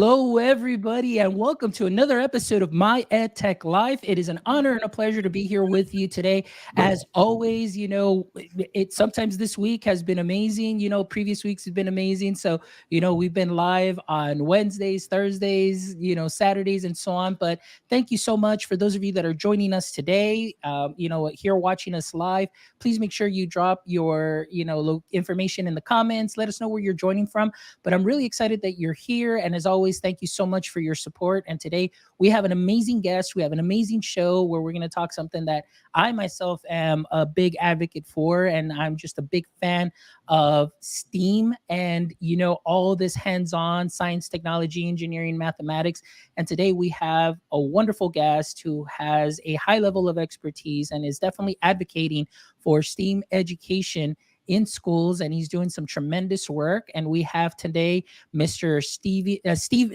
Hello, everybody, and welcome to another episode of My EdTech Life. It is an honor and a pleasure to be here with you today. As always, it sometimes this week has been amazing. Previous weeks have been amazing. So, we've been live on Wednesdays, Thursdays, Saturdays, and so on. But thank you so much for those of you that are joining us today. Here watching us live. Please make sure you drop your, information in the comments. Let us know where you're joining from. But I'm really excited that you're here. And as always, thank you so much for your support. And today we have an amazing guest. We have an amazing show where we're going to talk something that I myself am a big advocate for. And I'm just a big fan of STEAM and, all this hands-on science, technology, engineering, mathematics. And today we have a wonderful guest who has a high level of expertise and is definitely advocating for STEAM education in schools, and he's doing some tremendous work. And we have today Mr.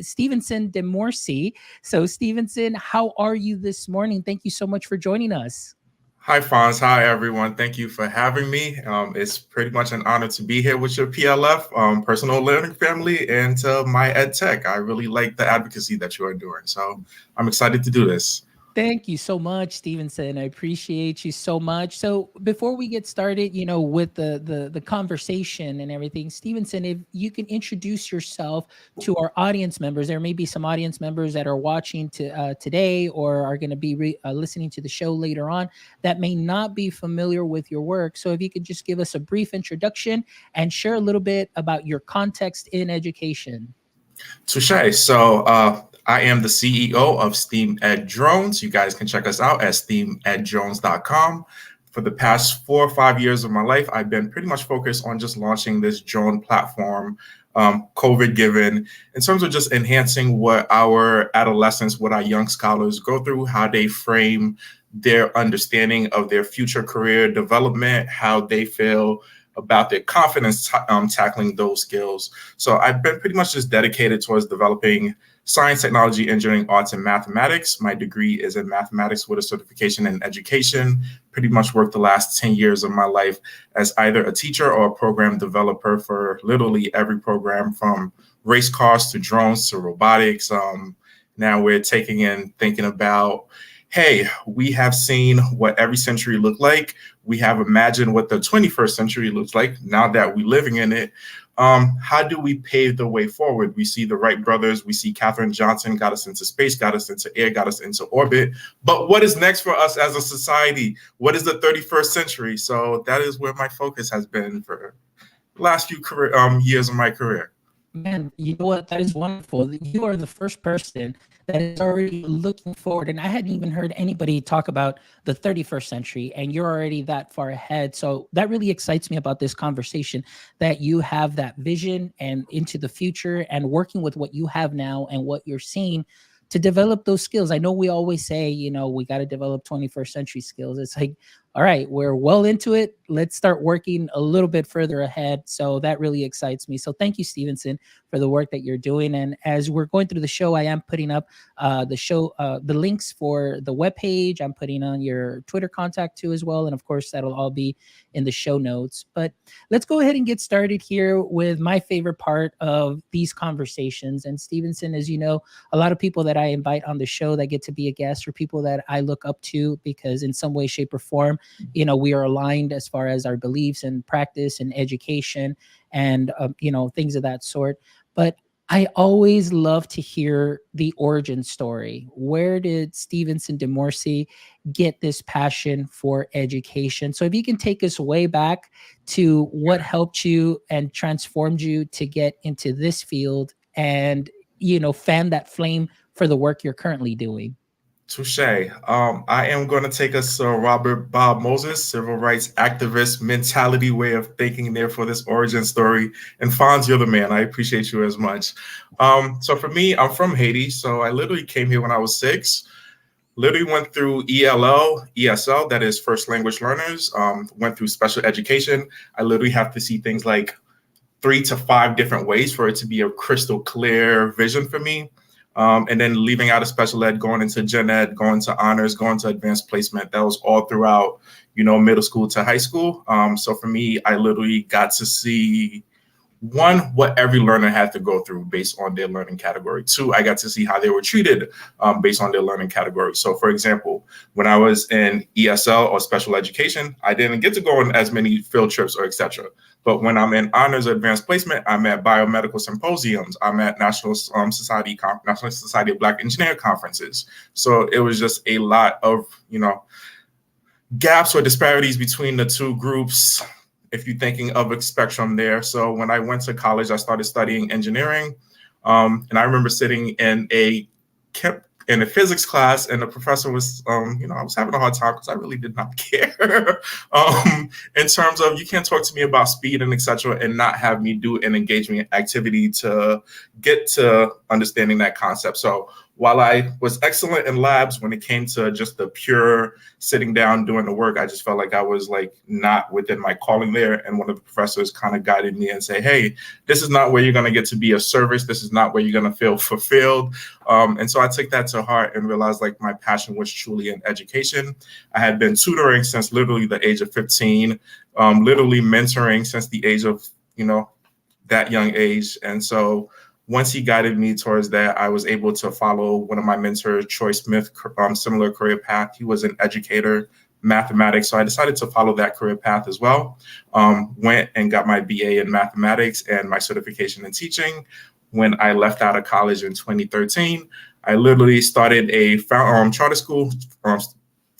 Stevenson Demorcy. So Stevenson, how are you this morning? Thank you so much for joining us. Hi, Fonz. Hi, everyone. Thank you for having me. It's pretty much an honor to be here with your PLF, personal learning family, and to My EdTech. I really like the advocacy that you are doing. So I'm excited to do this. Thank you so much, Stevenson. I appreciate you so much. So before we get started, with the conversation and everything, Stevenson, if you can introduce yourself to our audience members. There may be some audience members that are watching today or are going to be listening to the show later on that may not be familiar with your work. So if you could just give us a brief introduction and share a little bit about your context in education. Touche. So I am the CEO of STEAM Ed Drones. You guys can check us out at steameddrones.com. For the past 4 or 5 years of my life, I've been pretty much focused on just launching this drone platform, COVID given, in terms of just enhancing what our adolescents, what our young scholars go through, how they frame their understanding of their future career development, how they feel about their confidence tackling those skills. So I've been pretty much just dedicated towards developing science, technology, engineering, arts, and mathematics. My degree is in mathematics with a certification in education. Pretty much worked the last 10 years of my life as either a teacher or a program developer for literally every program from race cars to drones to robotics. Now we're thinking about, hey, we have seen what every century looked like. We have imagined what the 21st century looks like now that we're living in it. How do we pave the way forward? We see the Wright brothers, we see Katherine Johnson got us into space, got us into air, got us into orbit. But what is next for us as a society? What is the 31st century? So that is where my focus has been for the last few years of my career. Man, you know what? That is wonderful. You are the first person that is already looking forward. And I hadn't even heard anybody talk about the 31st century, and you're already that far ahead. So that really excites me about this conversation, that you have that vision and into the future and working with what you have now and what you're seeing to develop those skills. I know we always say, we got to develop 21st century skills. It's like, all right, we're well into it. Let's start working a little bit further ahead. So that really excites me. So thank you, Stevenson, for the work that you're doing. And as we're going through the show, I am putting up the links for the webpage. I'm putting on your Twitter contact too as well. And of course, that'll all be in the show notes. But let's go ahead and get started here with my favorite part of these conversations. And Stevenson, as you know, a lot of people that I invite on the show that get to be a guest are people that I look up to because in some way, shape, or form, we are aligned as far as our beliefs and practice and education and, things of that sort. But I always love to hear the origin story. Where did Stevenson Demorcy get this passion for education? So if you can take us way back to what helped you and transformed you to get into this field and, fan that flame for the work you're currently doing. Touche. I am going to take us to Robert Bob Moses, civil rights activist mentality way of thinking there for this origin story. And Fonz, you're the man. I appreciate you as much. So for me, I'm from Haiti. So I literally came here when I was 6. Literally went through ESL, that is first language learners, went through special education. I literally have to see things like 3 to 5 different ways for it to be a crystal clear vision for me. And then leaving out of special ed, going into gen ed, going to honors, going to advanced placement. That was all throughout, middle school to high school. So for me, I literally got to see one, what every learner had to go through based on their learning category. Two, I got to see how they were treated based on their learning category. So for example, when I was in ESL or special education, I didn't get to go on as many field trips or etc. But when I'm in honors or advanced placement, I'm at biomedical symposiums, I'm at National Society of Black Engineer conferences. So it was just a lot of, gaps or disparities between the two groups, if you're thinking of a spectrum there. So when I went to college, I started studying engineering. And I remember sitting in a physics class, and the professor was, I was having a hard time because I really did not care in terms of, you can't talk to me about speed and etc. and not have me do an engagement activity to get to understanding that concept. So while I was excellent in labs, when it came to just the pure sitting down doing the work, I just felt like I was like not within my calling there. And one of the professors kind of guided me and say, hey, this is not where you're going to get to be of service. This is not where you're going to feel fulfilled. And so I took that to heart and realized like my passion was truly in education. I had been tutoring since literally the age of 15, literally mentoring since the age of, that young age. And so once he guided me towards that, I was able to follow one of my mentors, Troy Smith, similar career path. He was an educator, mathematics. So I decided to follow that career path as well. Went and got my BA in mathematics and my certification in teaching. When I left out of college in 2013, I literally started a charter school,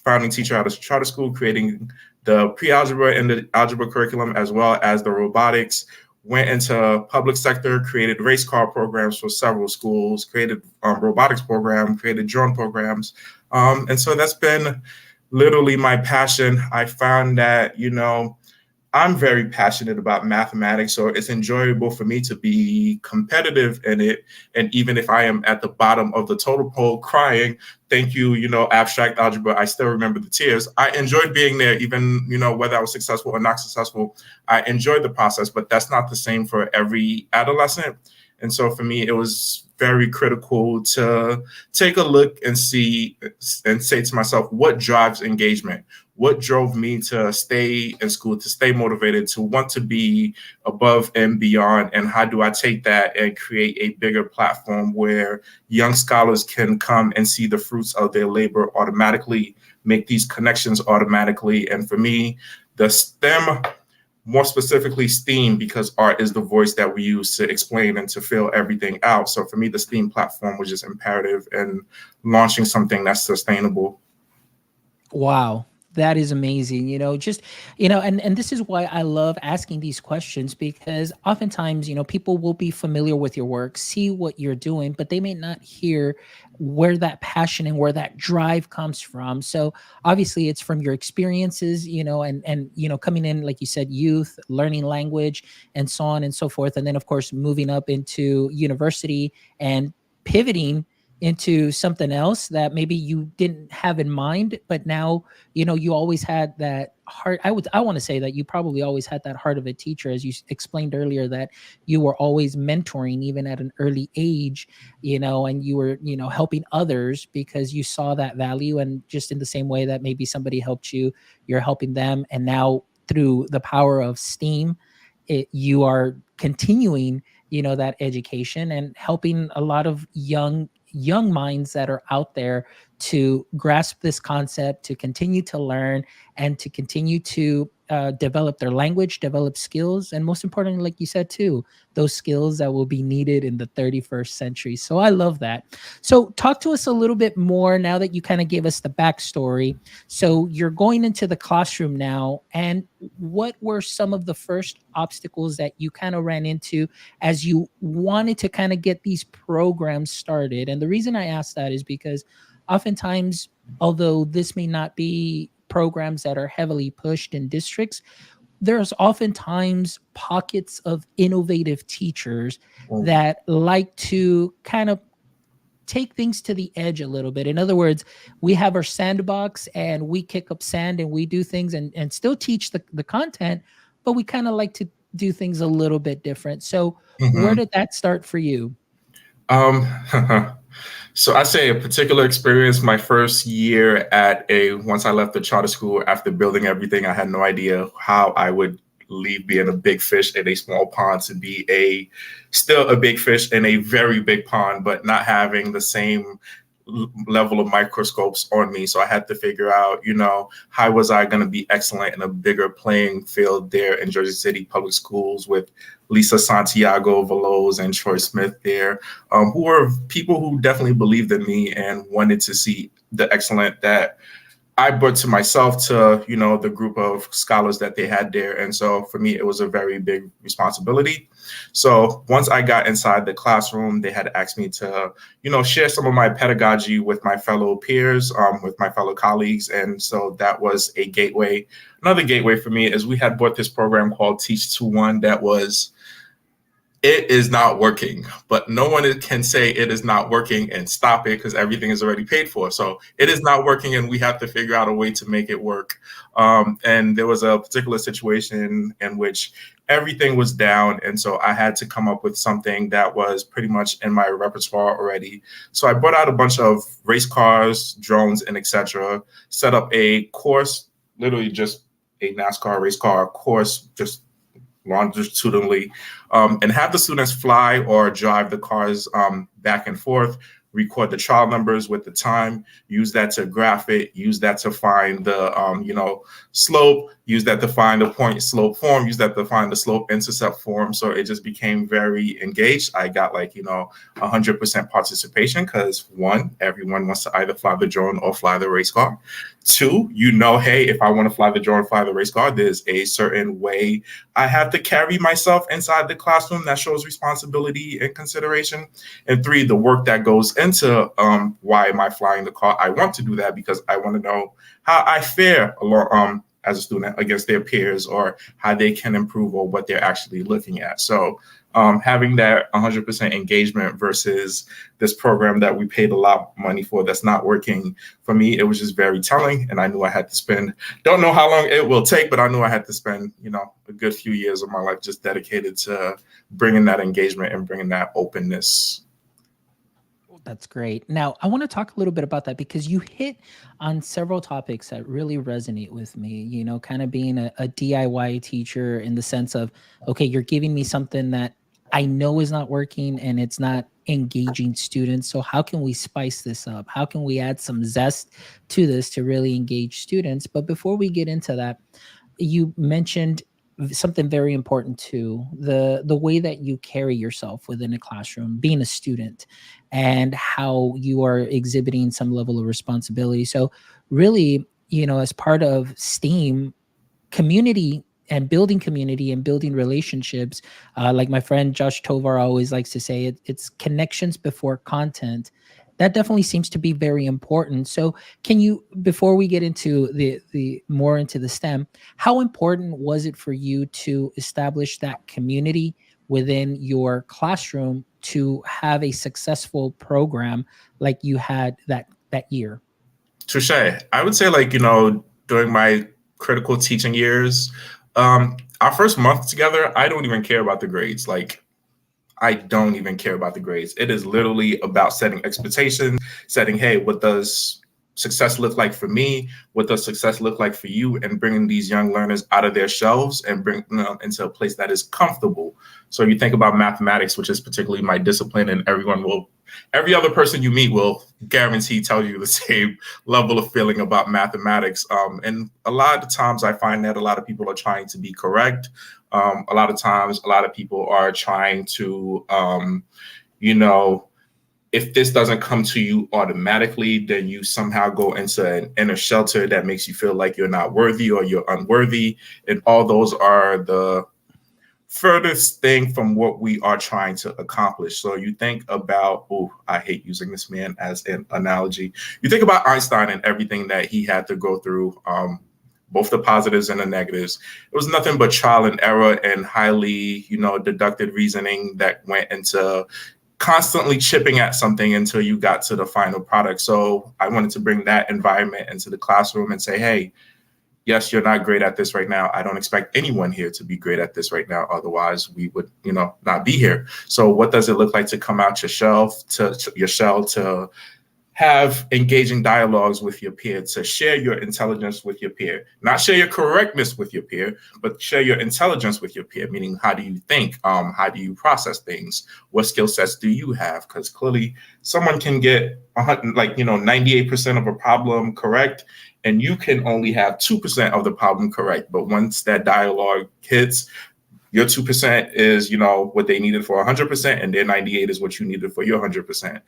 founding teacher out of charter school, creating the pre-algebra and the algebra curriculum, as well as the robotics. Went into public sector, created race car programs for several schools, created robotics program, created drone programs. And so that's been literally my passion. I found that, I'm very passionate about mathematics, so it's enjoyable for me to be competitive in it. And even if I am at the bottom of the totem pole crying, thank you, abstract algebra, I still remember the tears. I enjoyed being there, even, whether I was successful or not successful. I enjoyed the process, but that's not the same for every adolescent. And so for me, it was very critical to take a look and see and say to myself, what drives engagement? What drove me to stay in school, to stay motivated, to want to be above and beyond? And how do I take that and create a bigger platform where young scholars can come and see the fruits of their labor automatically, make these connections automatically? And for me, the STEM, more specifically STEAM, because art is the voice that we use to explain and to fill everything out. So for me, the STEAM platform was just imperative in launching something that's sustainable. Wow. That is amazing. And this is why I love asking these questions, because oftentimes, people will be familiar with your work, see what you're doing, but they may not hear where that passion and where that drive comes from. So obviously it's from your experiences, and coming in, like you said, youth, learning language and so on and so forth. And then of course, moving up into university and pivoting into something else that maybe you didn't have in mind, but now, you always had that heart. I want to say that you probably always had that heart of a teacher, as you explained earlier, that you were always mentoring even at an early age, and you were, helping others because you saw that value. And just in the same way that maybe somebody helped you, you're helping them. And now through the power of STEAM, you are continuing, that education and helping a lot of young minds that are out there to grasp this concept, to continue to learn, and to continue to develop their language, develop skills, and most importantly, like you said too, those skills that will be needed in the 31st century. So I love that. So talk to us a little bit more now that you kind of gave us the backstory. So you're going into the classroom now, and what were some of the first obstacles that you kind of ran into as you wanted to kind of get these programs started? And the reason I ask that is because oftentimes, although this may not be programs that are heavily pushed in districts, there's oftentimes pockets of innovative teachers that like to kind of take things to the edge a little bit. In other words, we have our sandbox and we kick up sand and we do things and still teach the content, but we kind of like to do things a little bit different. So where did that start for you? So I say a particular experience, my first year once I left the charter school after building everything, I had no idea how I would leave being a big fish in a small pond to be still a big fish in a very big pond, but not having the same level of microscopes on me. So I had to figure out, how was I going to be excellent in a bigger playing field there in Jersey City Public Schools with Lisa Santiago Veloz and Troy Smith there, who were people who definitely believed in me and wanted to see the excellent that I brought to myself, to, the group of scholars that they had there. And so for me, it was a very big responsibility. So once I got inside the classroom, they had asked me to, share some of my pedagogy with my fellow peers, with my fellow colleagues. And so that was a gateway. Another gateway for me is we had bought this program called Teach 2-1 it is not working, but no one can say it is not working and stop it because everything is already paid for. So it is not working and we have to figure out a way to make it work. And there was a particular situation in which everything was down. And so I had to come up with something that was pretty much in my repertoire already. So I brought out a bunch of race cars, drones, and etc. Set up a course, literally just a NASCAR race car course, just longitudinally, and have the students fly or drive the cars back and forth, record the trial numbers with the time, use that to graph it, use that to find the slope, use that to find the point slope form, use that to find the slope intercept form. So it just became very engaged. I got 100% participation because one, everyone wants to either fly the drone or fly the race car. Two, hey, if I want to fly the drone, fly the race car, there's a certain way I have to carry myself inside the classroom that shows responsibility and consideration. And three, the work that goes into why am I flying the car? I want to do that because I want to know how I fare along as a student against their peers, or how they can improve or what they're actually looking at. So having that 100% engagement versus this program that we paid a lot of money for that's not working, for me, it was just very telling. And I knew I had to don't know how long it will take, but I knew I had to spend, a good few years of my life just dedicated to bringing that engagement and bringing that openness. That's great. Now, I want to talk a little bit about that because you hit on several topics that really resonate with me, kind of being a DIY teacher in the sense of, okay, you're giving me something that I know is not working and it's not engaging students. So how can we spice this up? How can we add some zest to this to really engage students? But before we get into that, you mentioned something very important too, the way that you carry yourself within a classroom, being a student, and how you are exhibiting some level of responsibility. So really, as part of STEAM, community and building relationships, like my friend Josh Tovar always likes to say, it's connections before content. That definitely seems to be very important. So can you, before we get into the more into the STEM, how important was it for you to establish that community within your classroom to have a successful program like you had that year? Touche. I would say during my critical teaching years, our first month together, I don't even care about the grades. I don't even care about the grades. It is literally about setting expectations, setting, hey, what does success look like for me? What does success look like for you? And bringing these young learners out of their shelves and bring them into a place that is comfortable. So you think about mathematics, which is particularly my discipline, and every other person you meet will guarantee tell you the same level of feeling about mathematics. And a lot of times I find that a lot of people are trying to be correct. A lot of times, a lot of people are trying to, if this doesn't come to you automatically, then you somehow go into an inner shelter that makes you feel like you're not worthy or you're unworthy. And all those are the furthest thing from what we are trying to accomplish. So you think about, I hate using this man as an analogy. You think about Einstein and everything that he had to go through, both the positives and the negatives. It was nothing but trial and error and highly, deductive reasoning that went into constantly chipping at something until you got to the final product. So I wanted to bring that environment into the classroom and say, hey, yes, you're not great at this right now. I don't expect anyone here to be great at this right now. Otherwise, we would, not be here. So what does it look like to come out your shell to have engaging dialogues with your peer, to share your intelligence with your peer, not share your correctness with your peer, but share your intelligence with your peer, meaning how do you think? How do you process things? What skill sets do you have? Because clearly someone can get 98% of a problem correct, and you can only have 2% of the problem correct. But once that dialogue hits, your 2% is, what they needed for 100%, and their 98 is what you needed for your 100%.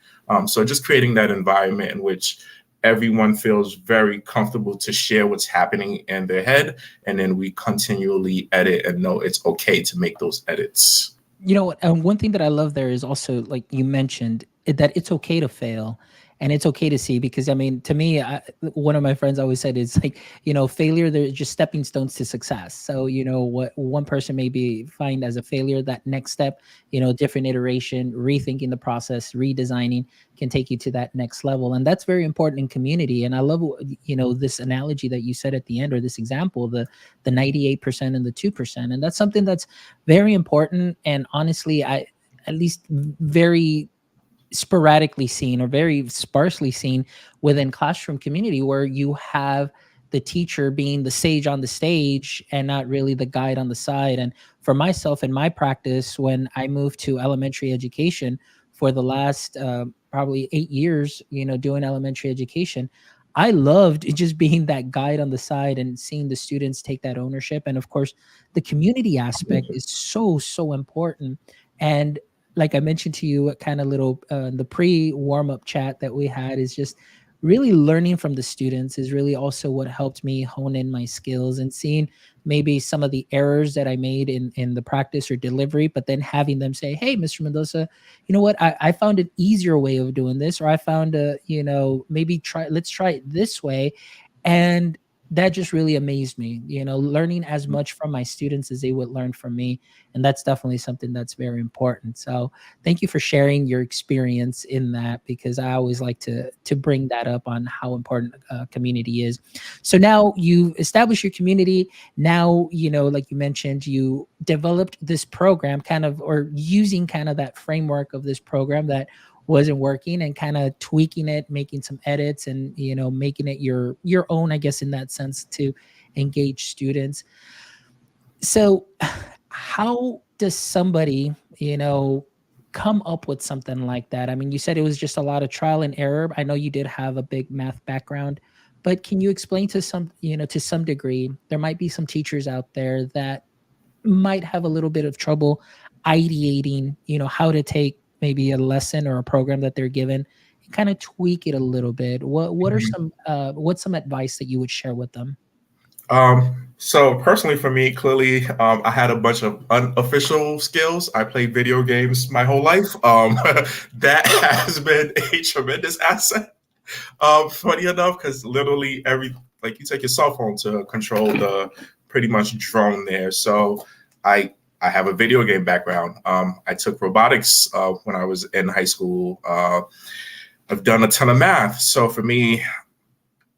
So just creating that environment in which everyone feels very comfortable to share what's happening in their head, and then we continually edit and know it's okay to make those edits. You know what? And one thing that I love there is also, like you mentioned, that it's okay to fail. And it's okay to see, because I mean, to me, one of my friends always said, it's like, failure, they're just stepping stones to success. So, what one person may be find as a failure, that next step, different iteration, rethinking the process, redesigning can take you to that next level. And that's very important in community. And I love, this analogy that you said at the end, or this example, the 98% and the 2%. And that's something that's very important. And honestly, I at least very sporadically seen, or very sparsely seen within classroom community, where you have the teacher being the sage on the stage and not really the guide on the side. And for myself, in my practice, when I moved to elementary education for the last probably 8 years, doing elementary education, I loved just being that guide on the side and seeing the students take that ownership. And of course, the community aspect is so important. And like I mentioned to you, kind of little the pre-warm-up chat that we had, is just really learning from the students is really also what helped me hone in my skills, and seeing maybe some of the errors that I made in the practice or delivery, but then having them say, hey, Mr. Mendoza, you know what, I found an easier way of doing this, or I found maybe let's try it this way. And that just really amazed me, learning as much from my students as they would learn from me. And that's definitely something that's very important. So thank you for sharing your experience in that, because I always like to bring that up on how important community is. So now you established your community. Now, like you mentioned, you developed this program kind of, or using kind of that framework of this program that wasn't working, and kind of tweaking it, making some edits, and making it your own, I guess, in that sense, to engage students. So how does somebody come up with something like that? I mean, you said it was just a lot of trial and error. I know you did have a big math background, but can you explain to some degree, there might be some teachers out there that might have a little bit of trouble ideating, how to take maybe a lesson or a program that they're given and kind of tweak it a little bit. What are some what's some advice that you would share with them? So personally for me, clearly, I had a bunch of unofficial skills. I played video games my whole life. That has been a tremendous asset. Funny enough, because literally you take your cell phone to control the pretty much drone there. So I have a video game background. I took robotics when I was in high school. I've done a ton of math. So for me,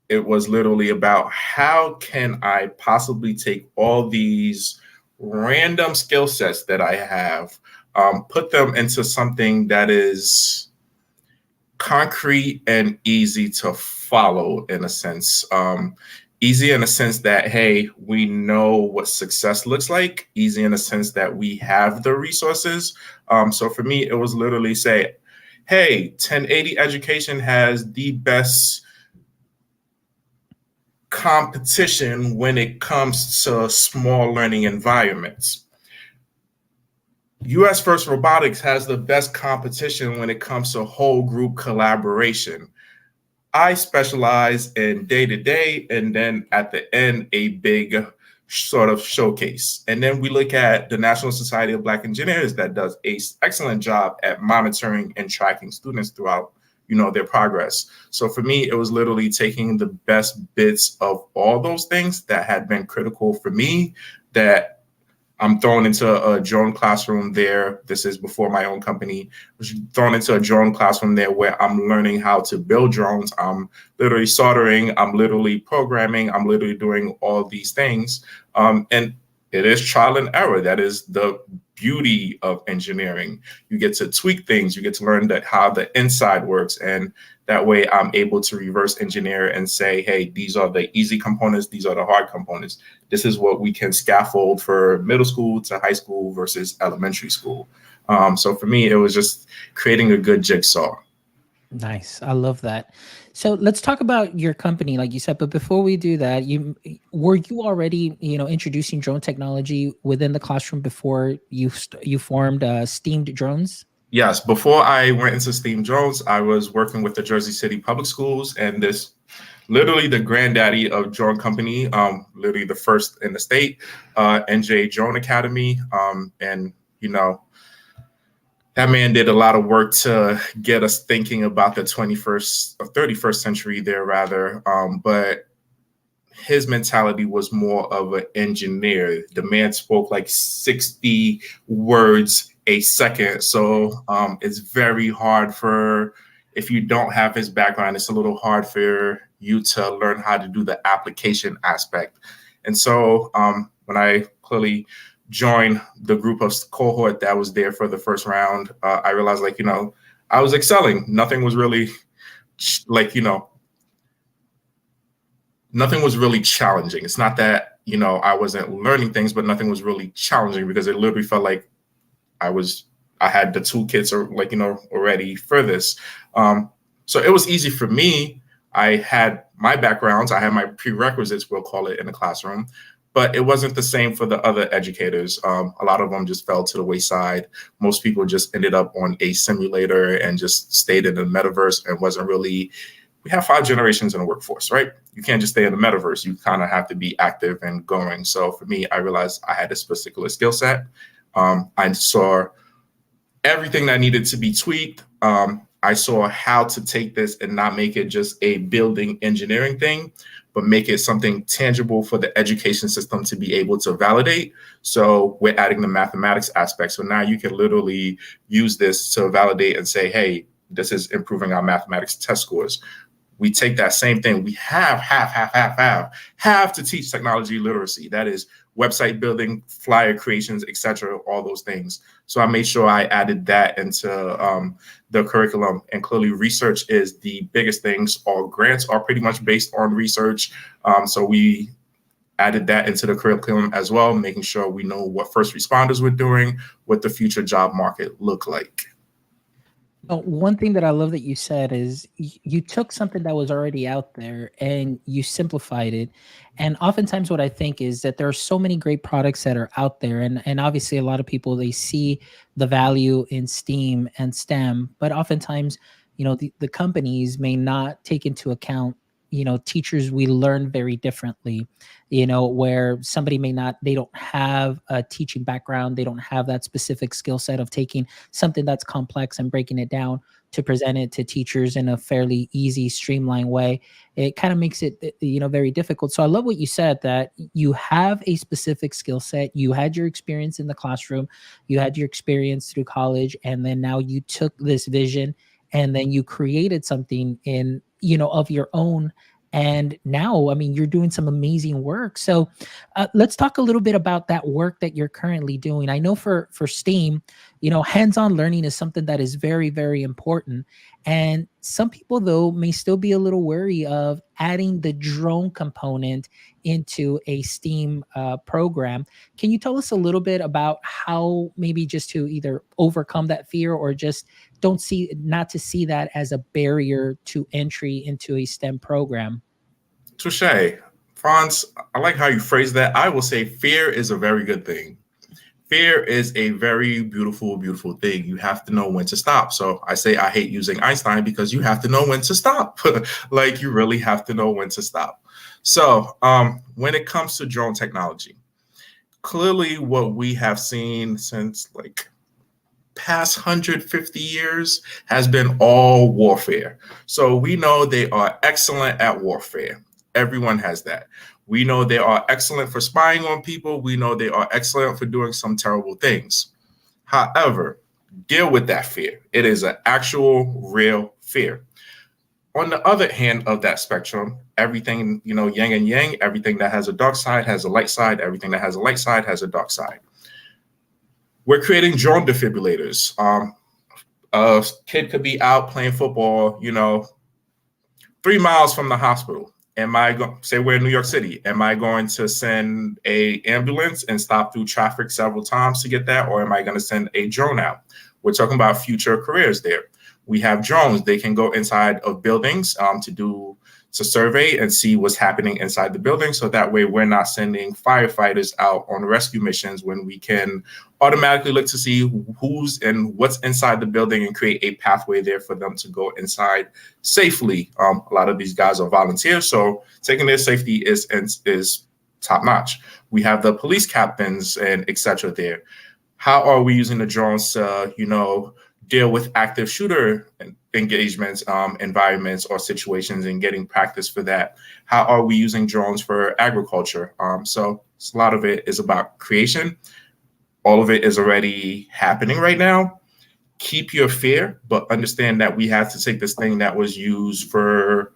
it was literally about how can I possibly take all these random skill sets that I have, put them into something that is concrete and easy to follow, in a sense. Easy in a sense that, hey, we know what success looks like. Easy in a sense that we have the resources. So for me, it was literally say, hey, 1080 education has the best competition when it comes to small learning environments. US First Robotics has the best competition when it comes to whole group collaboration. I specialize in day-to-day, and then at the end, a big sort of showcase. And then we look at the National Society of Black Engineers that does an excellent job at monitoring and tracking students throughout, their progress. So for me, it was literally taking the best bits of all those things that had been critical for me, that I'm thrown into a drone classroom there. This is before my own company. I was thrown into a drone classroom there where I'm learning how to build drones. I'm literally soldering. I'm literally programming. I'm literally doing all these things. And it is trial and error. That is the beauty of engineering. You get to tweak things, you get to learn that how the inside works. And that way I'm able to reverse engineer and say, hey, these are the easy components, these are the hard components. This is what we can scaffold for middle school to high school versus elementary school. So for me, it was just creating a good jigsaw. Nice. I love that. So let's talk about your company, like you said. But before we do that, were you already, introducing drone technology within the classroom before you formed Steamed Drones? Yes, before I went into Steam Drones, I was working with the Jersey City Public Schools, and this literally the granddaddy of drone company, literally the first in the state, NJ Drone Academy, and that man did a lot of work to get us thinking about the 21st or 31st century there, rather. But his mentality was more of an engineer. The man spoke like 60 words a second. So it's very hard if you don't have his background, it's a little hard for you to learn how to do the application aspect. And so when I clearly join the group of cohort that was there for the first round, I realized I was excelling. Nothing was really nothing was really challenging. It's not that, I wasn't learning things, but nothing was really challenging because it literally felt like I had the toolkits already for this. So it was easy for me. I had my backgrounds, I had my prerequisites, we'll call it, in the classroom. But it wasn't the same for the other educators. A lot of them just fell to the wayside. Most people just ended up on a simulator and just stayed in the metaverse and wasn't really. We have 5 generations in the workforce, right? You can't just stay in the metaverse. You kind of have to be active and going. So for me, I realized I had this particular skill set. I saw everything that needed to be tweaked. I saw how to take this and not make it just a building engineering thing, but make it something tangible for the education system to be able to validate. So we're adding the mathematics aspect. So now you can literally use this to validate and say, hey, this is improving our mathematics test scores. We take that same thing. We have to teach technology literacy. That is website building, flyer creations, etc., all those things. So I made sure I added that into the curriculum. And clearly research is the biggest things. All grants are pretty much based on research. So we added that into the curriculum as well, making sure we know what first responders were doing, what the future job market looked like. One thing that I love that you said is you took something that was already out there and you simplified it. And oftentimes what I think is that there are so many great products that are out there. And obviously a lot of people, they see the value in STEAM and STEM, but oftentimes, the companies may not take into account, teachers, we learn very differently, where somebody they don't have a teaching background. They don't have that specific skill set of taking something that's complex and breaking it down to present it to teachers in a fairly easy, streamlined way. It kind of makes it, very difficult. So I love what you said, that you have a specific skill set. You had your experience in the classroom, you had your experience through college, and then now you took this vision and then you created something of your own. And now, you're doing some amazing work. So let's talk a little bit about that work that you're currently doing. I know for STEAM, hands-on learning is something that is very, very important. And some people, though, may still be a little wary of adding the drone component into a STEAM program. Can you tell us a little bit about how maybe just to either overcome that fear or just not to see that as a barrier to entry into a STEM program? Touche. Franz, I like how you phrase that. I will say fear is a very good thing. Fear is a very beautiful, beautiful thing. You have to know when to stop. So I say I hate using Einstein because you have to know when to stop. You really have to know when to stop. So when it comes to drone technology, clearly what we have seen since past 150 years has been all warfare. So we know they are excellent at warfare. Everyone has that. We know they are excellent for spying on people. We know they are excellent for doing some terrible things. However, deal with that fear. It is an actual real fear. On the other hand of that spectrum, everything, yin and yang, everything that has a dark side has a light side. Everything that has a light side has a dark side. We're creating drone defibrillators. A kid could be out playing football, 3 miles from the hospital. Am I going, say we're in New York City, am I going to send a ambulance and stop through traffic several times to get that? Or am I going to send a drone out? We're talking about future careers there. We have drones. They can go inside of buildings to survey and see what's happening inside the building. So that way we're not sending firefighters out on rescue missions when we can automatically look to see who's and what's inside the building and create a pathway there for them to go inside safely. A lot of these guys are volunteers, so taking their safety is top notch. We have the police captains and etc. there. How are we using the drones to, deal with active shooter engagements, environments, or situations, and getting practice for that? How are we using drones for agriculture? So a lot of it is about creation. All of it is already happening right now. Keep your fear, but understand that we have to take this thing that was used for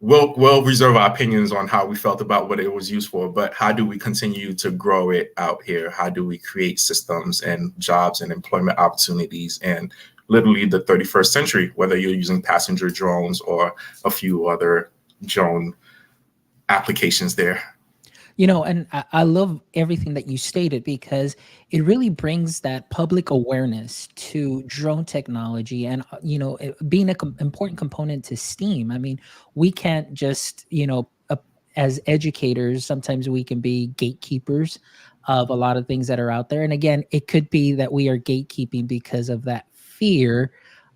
we'll reserve our opinions on how we felt about what it was used for, but how do we continue to grow it out here? How do we create systems and jobs and employment opportunities and literally the 31st century, whether you're using passenger drones or a few other drone applications there? And I love everything that you stated, because it really brings that public awareness to drone technology and, being an important component to STEAM. I mean, we can't just, as educators, sometimes we can be gatekeepers of a lot of things that are out there. And again, it could be that we are gatekeeping because of that fear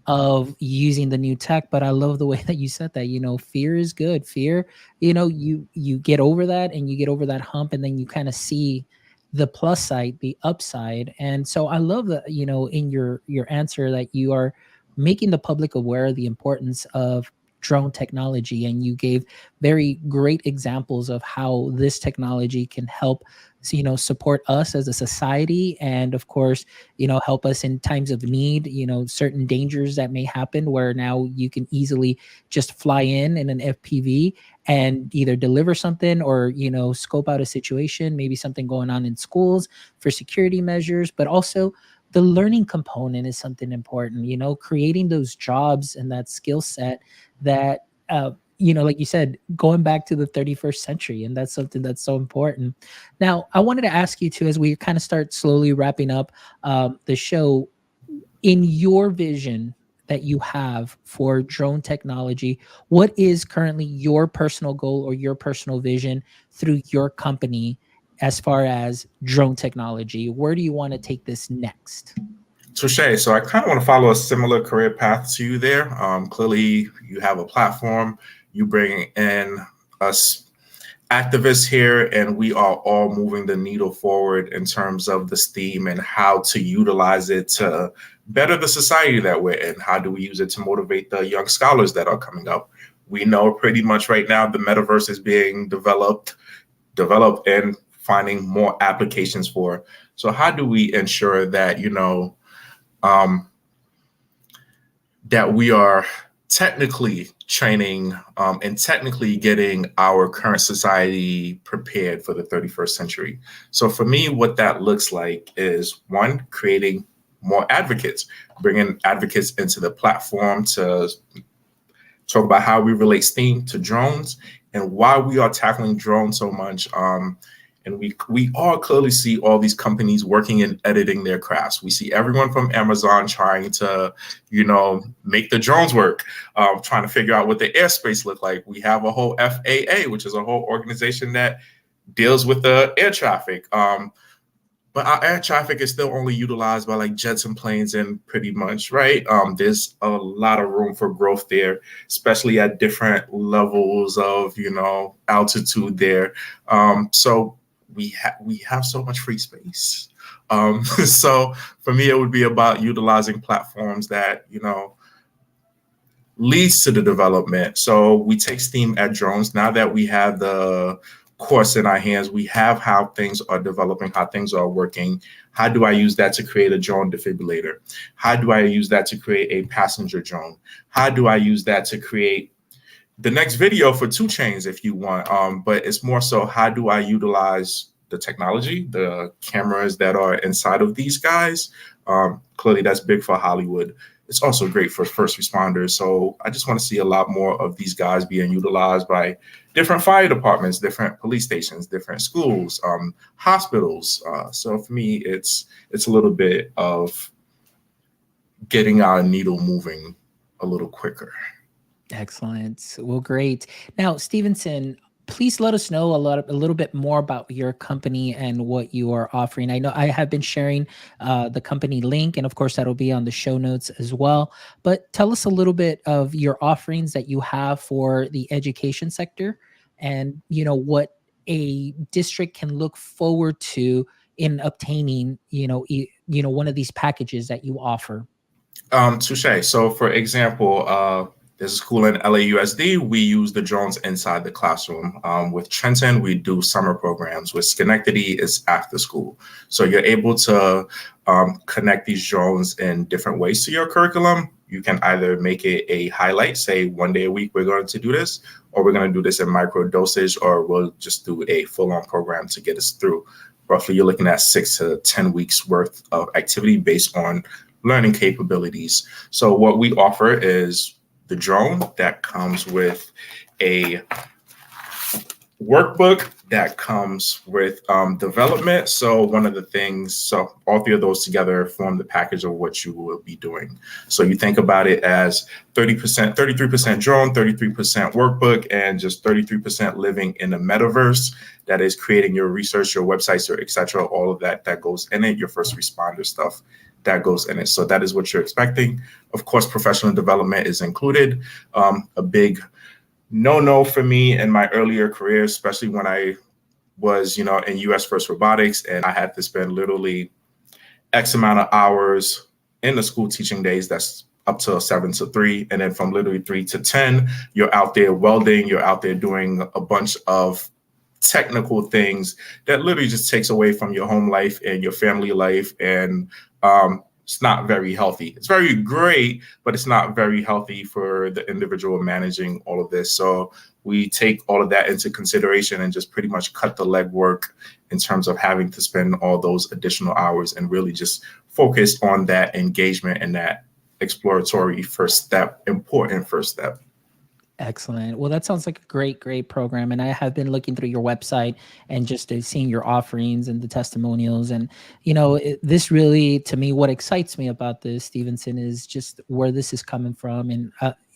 of using the new tech. But I love the way that you said that, fear is good. Fear, you get over that, and you get over that hump, and then you kind of see the plus side, the upside. And so I love that, in your answer, that you are making the public aware of the importance of drone technology, and you gave very great examples of how this technology can help support us as a society, and of course help us in times of need, certain dangers that may happen, where now you can easily just fly in an FPV and either deliver something or scope out a situation, maybe something going on in schools for security measures. But also the learning component is something important, creating those jobs and that skill set that like you said, going back to the 31st century. And that's something that's so important. Now, I wanted to ask you too, as we kind of start slowly wrapping up the show, in your vision that you have for drone technology, what is currently your personal goal or your personal vision through your company as far as drone technology? Where do you want to take this next? Touche. So I kind of want to follow a similar career path to you there. Clearly, you have a platform. You bring in us activists here, and we are all moving the needle forward in terms of the STEAM and how to utilize it to better the society that we're in. How do we use it to motivate the young scholars that are coming up? We know pretty much right now the metaverse is being developed and finding more applications for. So how do we ensure that, that we are technically training and technically getting our current society prepared for the 31st century? So for me, what that looks like is, one, creating more advocates, bringing advocates into the platform to talk about how we relate STEAM to drones and why we are tackling drones so much. And we all clearly see all these companies working and editing their crafts. We see everyone from Amazon trying to, make the drones work, trying to figure out what the airspace look like. We have a whole FAA, which is a whole organization that deals with the air traffic. But our air traffic is still only utilized by like jets and planes, and pretty much, right? There's a lot of room for growth there, especially at different levels of, altitude there. So we have so much free space. So for me, it would be about utilizing platforms that, leads to the development. So we take STEAM at drones. Now that we have the course in our hands, we have how things are developing, how things are working. How do I use that to create a drone defibrillator? How do I use that to create a passenger drone? How do I use that to create the next video for 2 Chainz if you want? But it's more so, how do I utilize the technology, the cameras that are inside of these guys. Clearly, that's big for Hollywood. It's also great for first responders. So I just want to see a lot more of these guys being utilized by different fire departments, different police stations, different schools, hospitals. So for me, it's a little bit of getting our needle moving a little quicker. Excellent. Well, great. Now, Stevenson, please let us know a little bit more about your company and what you are offering. I know I have been sharing the company link, and of course, that'll be on the show notes as well. But tell us a little bit of your offerings that you have for the education sector, and what a district can look forward to in obtaining, one of these packages that you offer. Touche. So, for example, there's a school in LAUSD. We use the drones inside the classroom. With Trenton, we do summer programs. With Schenectady, it's after school. So you're able to connect these drones in different ways to your curriculum. You can either make it a highlight, say 1 day a week we're going to do this, or we're going to do this in micro dosage, or we'll just do a full-on program to get us through. Roughly, you're looking at 6 to 10 weeks worth of activity based on learning capabilities. So what we offer is the drone that comes with a workbook that comes with development. So one of the things, so all three of those together form the package of what you will be doing. So you think about it as 30%, 33% drone, 33% workbook, and just 33% living in the metaverse. That is creating your research, your websites, your et cetera, all of that goes in it, your first responder stuff that goes in it. So that is what you're expecting. Of course, professional development is included. A big no for me in my earlier career, especially when I was, in US First Robotics, and I had to spend literally X amount of hours in the school teaching days. That's up to 7 to 3. And then from literally 3 to 10, you're out there welding, you're out there doing a bunch of technical things that literally just takes away from your home life and your family life. And it's not very healthy. It's very great, but it's not very healthy for the individual managing all of this. So we take all of that into consideration and just pretty much cut the legwork in terms of having to spend all those additional hours and really just focus on that engagement and that exploratory first step, important first step. Excellent. Well, that sounds like a great program. And I have been looking through your website and just seeing your offerings and the testimonials. And, this really, to me, what excites me about this, Stevenson, is just where this is coming from. And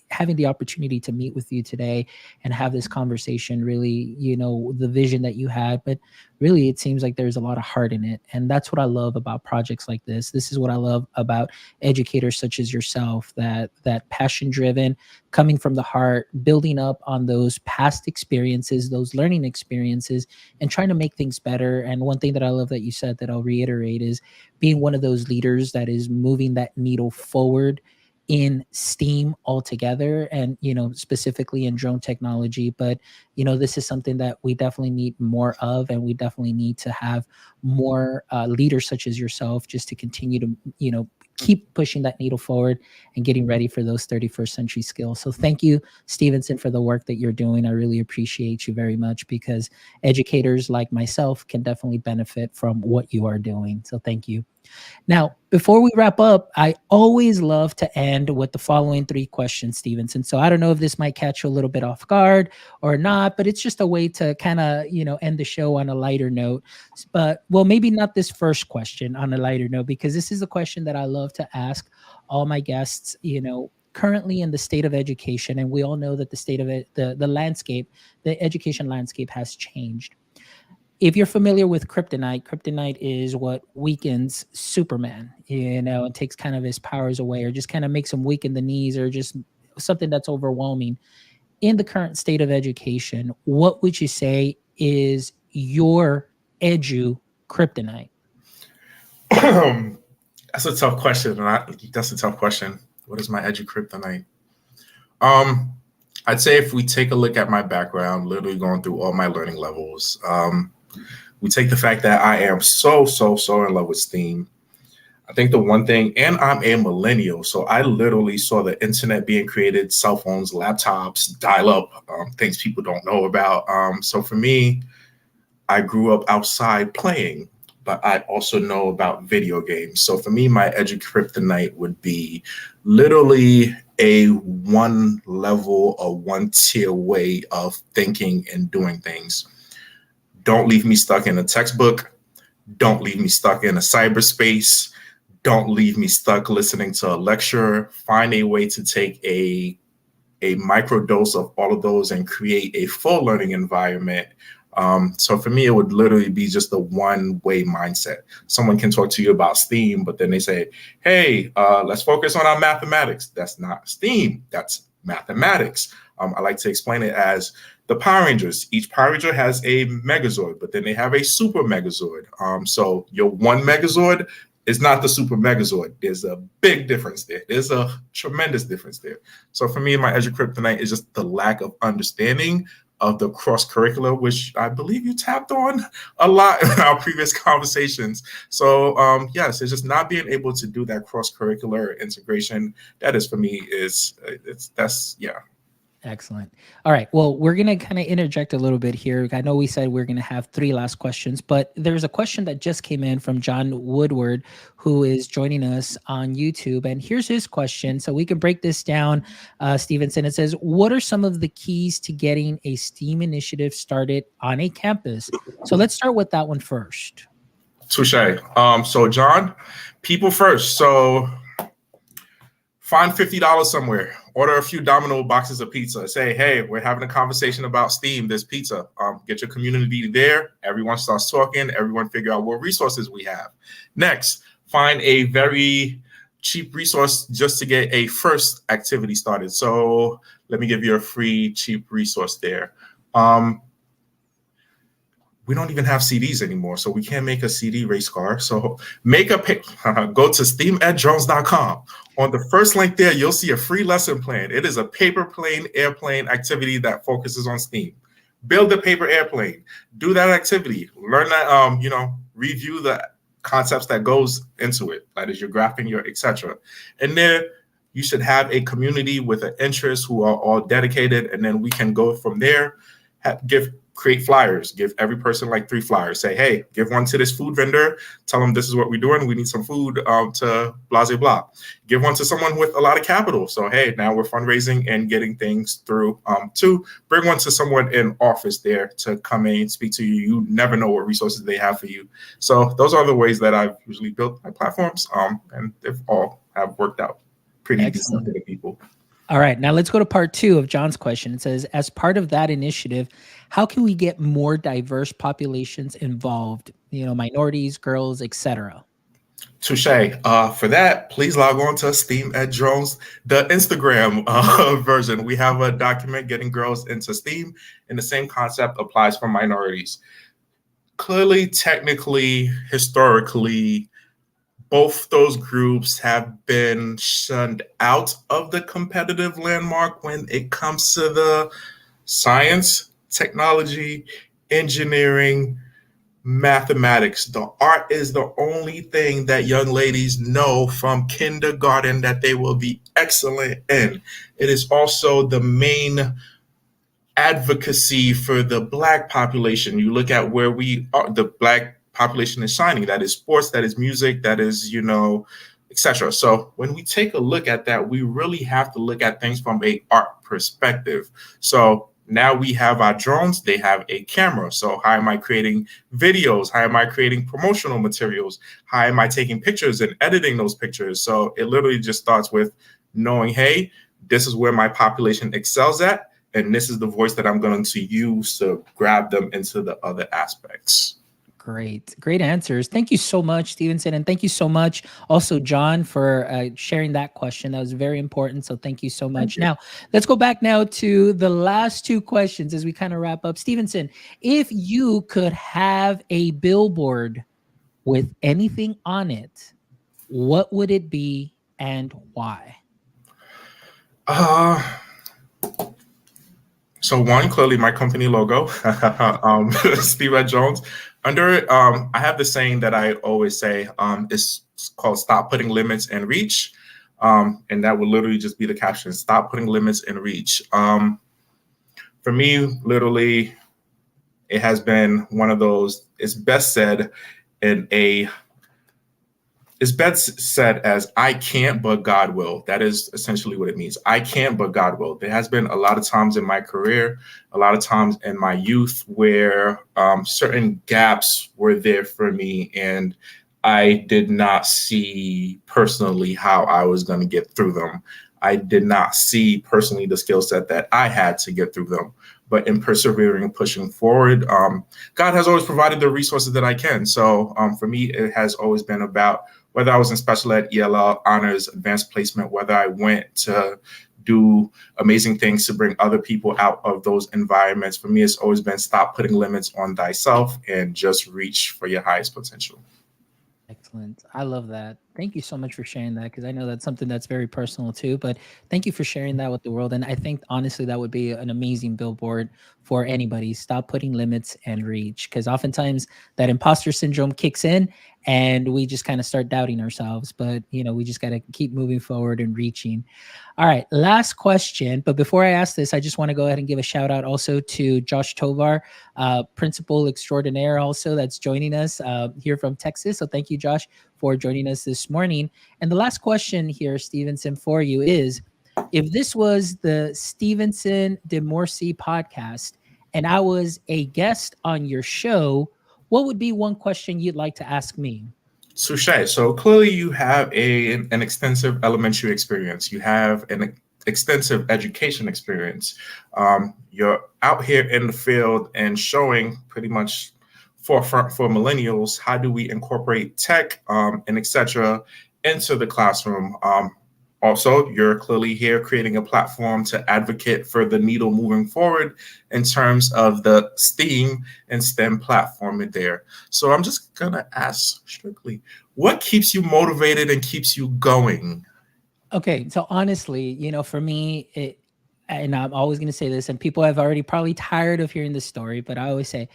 having the opportunity to meet with you today and have this conversation, really, the vision that you had, but really it seems like there's a lot of heart in it. And that's what I love about projects like this. This is what I love about educators such as yourself, that passion driven, coming from the heart, building up on those past experiences, those learning experiences, and trying to make things better. And one thing that I love that you said that I'll reiterate is being one of those leaders that is moving that needle forward in STEAM altogether, and specifically in drone technology. But this is something that we definitely need more of, and we definitely need to have more leaders such as yourself just to continue to keep pushing that needle forward and getting ready for those 21st century skills. So thank you, Stevenson, for the work that you're doing. I really appreciate you very much, because educators like myself can definitely benefit from what you are doing. So thank you. Now, before we wrap up, I always love to end with the following 3 questions, Stevenson. So I don't know if this might catch you a little bit off guard or not, but it's just a way to kind of, end the show on a lighter note. But, well, maybe not this first question on a lighter note, because this is a question that I love to ask all my guests, currently in the state of education. And we all know that the state of it, the landscape, the education landscape has changed. If you're familiar with kryptonite is what weakens Superman. It takes kind of his powers away, or just kind of makes him weak in the knees, or just something that's overwhelming. In the current state of education, what would you say is your edu kryptonite? That's a tough question. That's a tough question. What is my edu kryptonite? I'd say if we take a look at my background, literally going through all my learning levels, we take the fact that I am so in love with STEAM. I think the one thing, and I'm a millennial, so I literally saw the internet being created, cell phones, laptops, dial-up, things people don't know about. So for me, I grew up outside playing, but I also know about video games. So for me, my kryptonite would be literally a one level or one tier way of thinking and doing things. Don't leave me stuck in a textbook. Don't leave me stuck in a cyberspace. Don't leave me stuck listening to a lecture. Find a way to take a micro dose of all of those and create a full learning environment. So for me, it would literally be just a one-way mindset. Someone can talk to you about STEAM, but then they say, hey, let's focus on our mathematics. That's not STEAM, that's mathematics. I like to explain it as the Power Rangers. Each Power Ranger has a Megazord, but then they have a Super Megazord. So your one Megazord is not the Super Megazord. There's a big difference there. There's a tremendous difference there. So for me, my kryptonite is just the lack of understanding of the cross-curricular, which I believe you tapped on a lot in our previous conversations. So yes, it's just not being able to do that cross-curricular integration. That is, for me, that's. Excellent. All right. Well, we're going to kind of interject a little bit here. I know we said we're going to have 3 last questions, but there's a question that just came in from John Woodward, who is joining us on YouTube. And here's his question. So we can break this down, Stevenson. It says, what are some of the keys to getting a STEAM initiative started on a campus? So let's start with that one first. Touche. So John, people first. So find $50 somewhere. Order a few Domino boxes of pizza. Say, hey, we're having a conversation about STEAM, this pizza. Get your community there. Everyone starts talking. Everyone figure out what resources we have. Next, find a very cheap resource just to get a first activity started. So let me give you a free, cheap resource there. We don't even have CDs anymore, so we can't make a CD race car. So go to steameddrones.com. On the first link there, you'll see a free lesson plan. It is a paper plane airplane activity that focuses on STEAM. Build a paper airplane. Do that activity. Learn that, review the concepts that goes into it. That is your graphing, your etc. And there, you should have a community with an interest who are all dedicated, and then we can go from there. Create flyers, give every person like 3 flyers. Say, hey, give one to this food vendor. Tell them this is what we're doing. We need some food to blah, blah, blah. Give one to someone with a lot of capital. So, hey, now we're fundraising and getting things through. 2, bring one to someone in office there to come in and speak to you. You never know what resources they have for you. So those are the ways that I've usually built my platforms, and they've all have worked out pretty decent for the people. All right, now let's go to part 2 of John's question. It says, as part of that initiative, how can we get more diverse populations involved? Minorities, girls, etc. Touche. For that, please log on to STEAM at Drones, the Instagram version. We have a document getting girls into STEAM, and the same concept applies for minorities. Clearly, technically, historically, both those groups have been shunned out of the competitive landmark when it comes to the science, technology, engineering, mathematics. The art is the only thing that young ladies know from kindergarten that they will be excellent in. It is also the main advocacy for the Black population. You look at where we are, the Black population is shining. That is sports, that is music, that is, etc. So when we take a look at that, we really have to look at things from a art perspective. So now we have our drones, they have a camera. So how am I creating videos? How am I creating promotional materials? How am I taking pictures and editing those pictures? So it literally just starts with knowing, hey, this is where my population excels at, and this is the voice that I'm going to use to grab them into the other aspects. Great answers. Thank you so much, Stevenson. And thank you so much also, John, for sharing that question. That was very important. So thank you so much. Now, let's go back now to the last 2 questions as we kind of wrap up. Stevenson, if you could have a billboard with anything on it, what would it be and why? So one, clearly my company logo, Steve Ed Jones. Under it, I have the saying that I always say, it's called "Stop Putting Limits and Reach," and that would literally just be the caption: "Stop putting limits and reach." For me, literally, It has been one of those, it's best said in a it's best said as I can't, but God will. That is essentially what it means. I can't, but God will. There has been a lot of times in my career, a lot of times in my youth where certain gaps were there for me, and I did not see personally how I was going to get through them. I did not see personally the skill set that I had to get through them. But in persevering and pushing forward, God has always provided the resources that I can. So for me, it has always been about whether I was in special ed, ELL, honors, advanced placement, whether I went to do amazing things to bring other people out of those environments. For me, it's always been stop putting limits on thyself and just reach for your highest potential. Excellent. I love that. Thank you so much for sharing that, because I know that's something that's very personal too. But thank you for sharing that with the world. And I think honestly, that would be an amazing billboard for anybody. Stop putting limits and reach, because oftentimes that imposter syndrome kicks in and we just kind of start doubting ourselves. But, we just got to keep moving forward and reaching. All right, last question. But before I ask this, I just want to go ahead and give a shout out also to Josh Tovar, principal extraordinaire, also that's joining us here from Texas. So thank you, Josh, for joining us this morning. And the last question here, Stevenson, for you is, if this was the Stevenson Demorcy podcast and I was a guest on your show, what would be one question you'd like to ask me? Touché. So clearly you have an extensive elementary experience. You have an extensive education experience. You're out here in the field and showing pretty much forefront for millennials, how do we incorporate tech and et cetera into the classroom. Also, you're clearly here creating a platform to advocate for the needle moving forward in terms of the STEAM and STEM platform in there. So I'm just going to ask strictly, what keeps you motivated and keeps you going? Okay, so honestly, for me, and I'm always going to say this, and people have already probably tired of hearing this story, but I always say,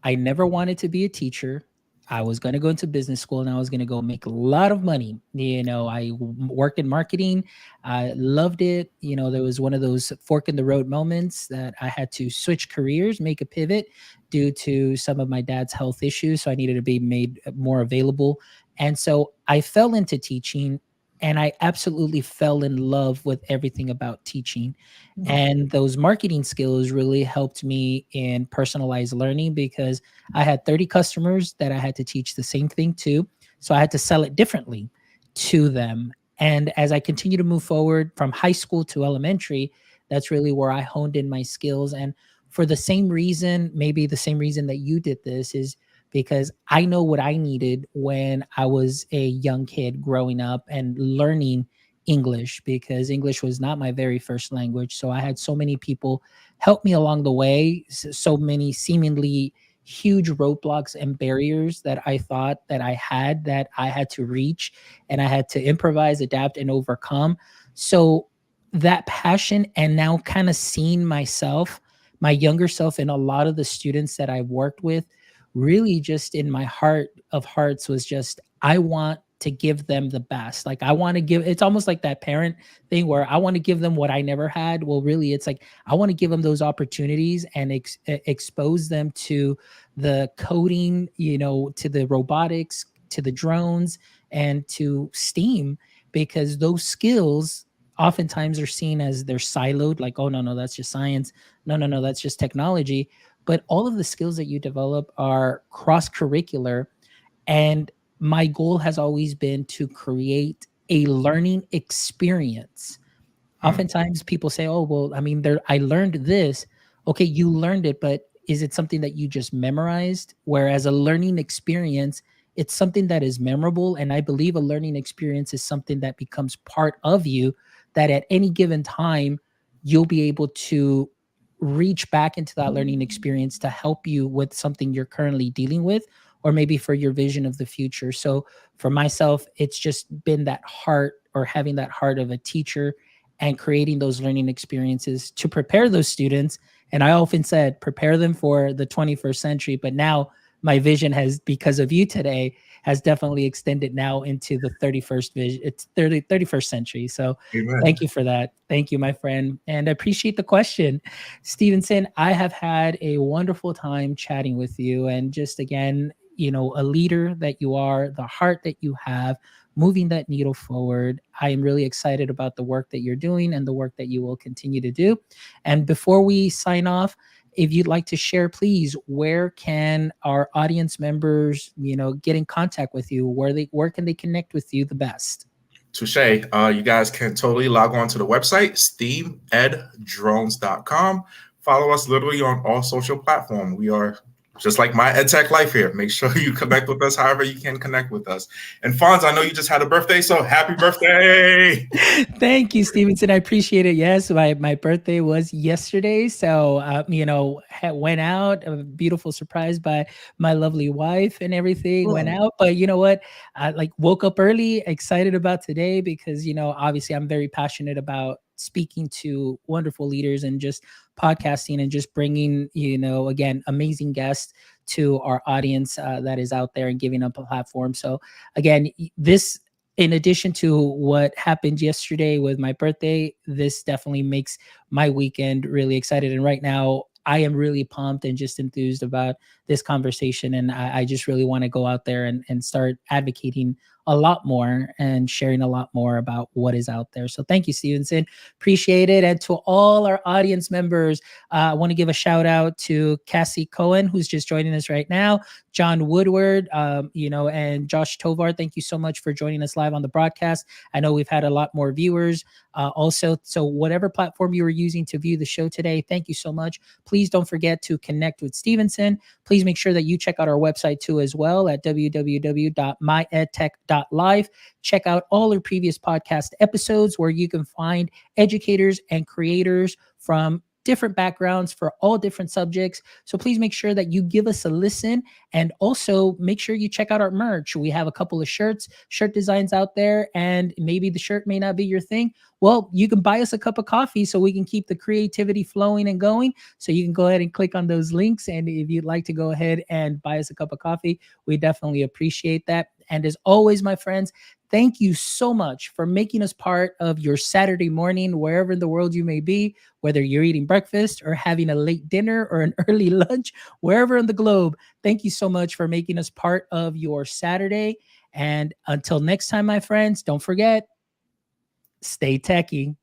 I never wanted to be a teacher. I was going to go into business school and I was going to go make a lot of money. I worked in marketing. I loved it. There was one of those fork in the road moments that I had to switch careers, make a pivot due to some of my dad's health issues. So I needed to be made more available. And so I fell into teaching, and I absolutely fell in love with everything about teaching. And those marketing skills really helped me in personalized learning, because I had 30 customers that I had to teach the same thing to. So I had to sell it differently to them. And as I continue to move forward from high school to elementary, that's really where I honed in my skills. And for the same reason, maybe the same reason that you did this, is because I know what I needed when I was a young kid growing up and learning English, because English was not my very first language. So I had so many people help me along the way, so many seemingly huge roadblocks and barriers that I thought that I had to reach, and I had to improvise, adapt, and overcome. So that passion, and now kind of seeing myself, my younger self, and a lot of the students that I've worked with, really just in my heart of hearts was just, I want to give them the best. Like I want to give, it's almost like that parent thing where I want to give them what I never had. Well, really, it's like, I want to give them those opportunities and expose them to the coding, to the robotics, to the drones, and to STEAM, because those skills oftentimes are seen as they're siloed, like, oh, no, that's just science. No, that's just technology. But all of the skills that you develop are cross-curricular. And my goal has always been to create a learning experience. Oftentimes people say, oh, well, I mean, I learned this. Okay, you learned it, but is it something that you just memorized? Whereas a learning experience, it's something that is memorable. And I believe a learning experience is something that becomes part of you, that at any given time, you'll be able to reach back into that learning experience to help you with something you're currently dealing with, or maybe for your vision of the future. So for myself, it's just been that heart, or having that heart of a teacher, and creating those learning experiences to prepare those students. And I often said, prepare them for the 21st century. But now my vision has, because of you today, has definitely extended now into the 31st century. So Amen. thank you for that. Thank you, my friend. And I appreciate the question. Stevenson, I have had a wonderful time chatting with you. And just again, a leader that you are, the heart that you have, moving that needle forward. I am really excited about the work that you're doing and the work that you will continue to do. And before we sign off, if you'd like to share, please, where can our audience members, get in contact with you? Where can they connect with you the best? Touche. You guys can totally log on to the website, steameddrones.com. Follow us literally on all social platforms. We are just like my EdTech life here. Make sure you connect with us however you can connect with us. And Fonz, I know you just had a birthday, so happy birthday. Thank you, Stevenson. I appreciate it. Yes, my birthday was yesterday. So, went out, a beautiful surprise by my lovely wife and everything, went out. But you know what? I woke up early, excited about today because, obviously I'm very passionate about speaking to wonderful leaders and just podcasting and just bringing, again, amazing guests to our audience that is out there and giving up a platform. So again, this, in addition to what happened yesterday with my birthday, this definitely makes my weekend really excited. And right now, I am really pumped and just enthused about this conversation. And I just really want to go out there and start advocating a lot more and sharing a lot more about what is out there. So thank you, Stevenson. Appreciate it. And to all our audience members, I want to give a shout out to Cassie Cohen, who's just joining us right now, John Woodward, and Josh Tovar. Thank you so much for joining us live on the broadcast. I know we've had a lot more viewers also. So whatever platform you were using to view the show today, thank you so much. Please don't forget to connect with Stevenson. Please make sure that you check out our website too as well at www.myedtech.live. Check out all our previous podcast episodes where you can find educators and creators from different backgrounds for all different subjects. So please make sure that you give us a listen, and also make sure you check out our merch. We have a couple of shirt designs out there, and maybe the shirt may not be your thing. Well, you can buy us a cup of coffee so we can keep the creativity flowing and going. So you can go ahead and click on those links. And if you'd like to go ahead and buy us a cup of coffee, we definitely appreciate that. And as always, my friends, thank you so much for making us part of your Saturday morning, wherever in the world you may be, whether you're eating breakfast or having a late dinner or an early lunch, wherever in the globe. Thank you so much for making us part of your Saturday. And until next time, my friends, don't forget, stay techie.